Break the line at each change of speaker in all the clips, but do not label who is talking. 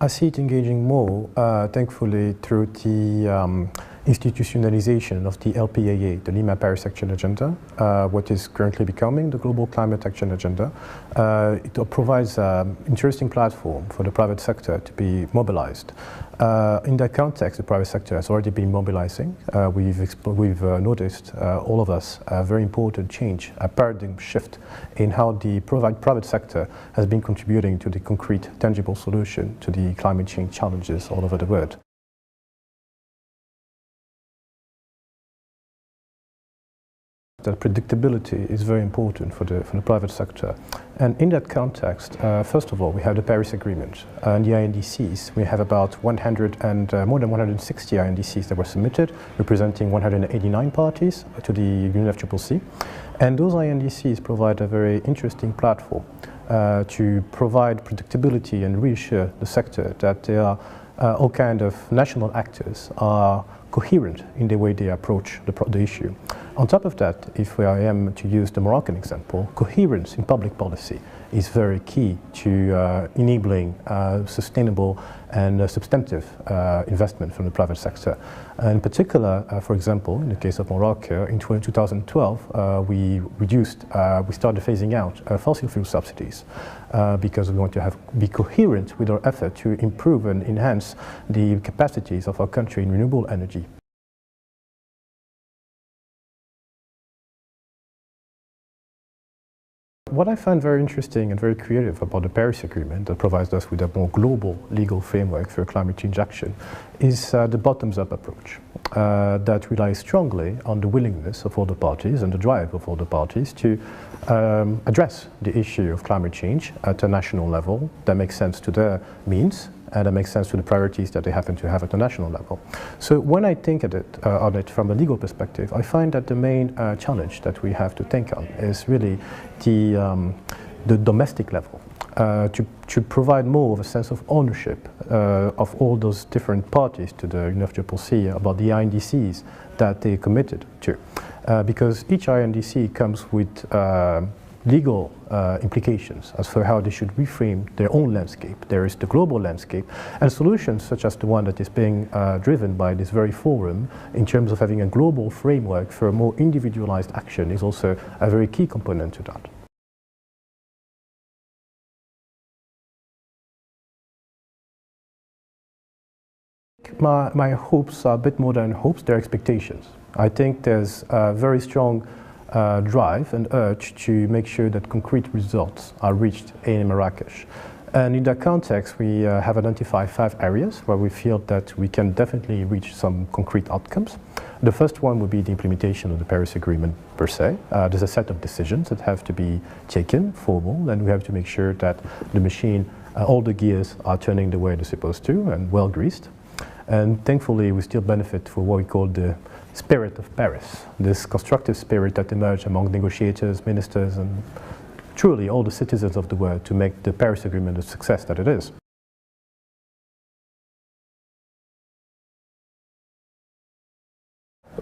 I see it engaging more, thankfully, through the institutionalization of the LPAA, the Lima Paris Action Agenda, what is currently becoming the Global Climate Action Agenda. It provides an interesting platform for the private sector to be mobilized. In that context, the private sector has already been mobilizing. We've noticed, all of us, a very important change, a paradigm shift in how the private sector has been contributing to the concrete, tangible solution to the climate change challenges all over the world. That predictability is very important for the private sector. And in that context, first of all, we have the Paris Agreement and the INDCs. We have about more than 160 INDCs that were submitted, representing 189 parties to the UNFCCC. And those INDCs provide a very interesting platform to provide predictability and reassure the sector that there are all kinds of national actors are coherent in the way they approach the issue. On top of that, if I am to use the Moroccan example, coherence in public policy is very key to enabling sustainable and substantive investment from the private sector. In particular, for example, in the case of Morocco, in 2012, we started phasing out fossil fuel subsidies because we want to be coherent with our effort to improve and enhance the capacities of our country in renewable energy. What I find very interesting and very creative about the Paris Agreement that provides us with a more global legal framework for climate change action is the bottoms-up approach that relies strongly on the willingness of all the parties and the drive of all the parties to address the issue of climate change at a national level that makes sense to their means and that makes sense to the priorities that they happen to have at the national level. So when I think on it from a legal perspective, I find that the main challenge that we have to think on is really the domestic level, to provide more of a sense of ownership of all those different parties to the UNFCCC about the INDCs that they committed to. Because each INDC comes with legal implications as for how they should reframe their own landscape. There is the global landscape, and solutions such as the one that is being driven by this very forum in terms of having a global framework for a more individualized action is also a very key component to that. My hopes are a bit more than hopes, they're expectations. I think there's a very strong drive and urge to make sure that concrete results are reached in Marrakesh. And in that context, we have identified 5 areas where we feel that we can definitely reach some concrete outcomes. The first one would be the implementation of the Paris Agreement per se. There's a set of decisions that have to be taken, formal, and we have to make sure that the machine, all the gears are turning the way they're supposed to and well greased. And thankfully, we still benefit from what we call the spirit of Paris, this constructive spirit that emerged among negotiators, ministers, and truly all the citizens of the world to make the Paris Agreement the success that it is.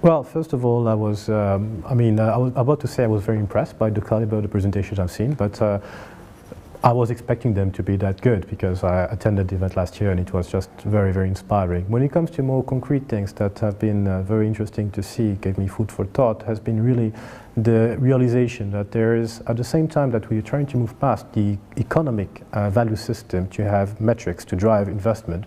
Well, first of all, I was about to say I was very impressed by the caliber of the presentations I've seen, but I was expecting them to be that good because I attended the event last year and it was just very, very inspiring. When it comes to more concrete things that have been very interesting to see, gave me food for thought, has been really the realization that there is, at the same time that we are trying to move past the economic value system to have metrics to drive investment,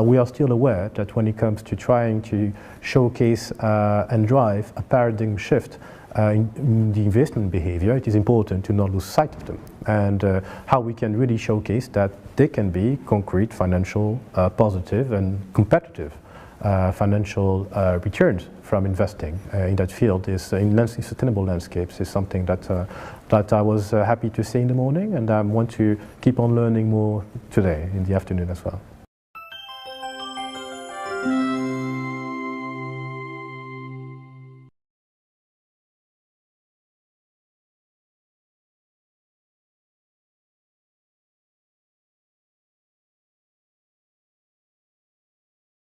we are still aware that when it comes to trying to showcase and drive a paradigm shift in the investment behavior, it is important to not lose sight of them and how we can really showcase that they can be concrete, financial, positive and competitive financial returns from investing in that field is in sustainable landscapes is something that I was happy to see in the morning, and I want to keep on learning more today in the afternoon as well.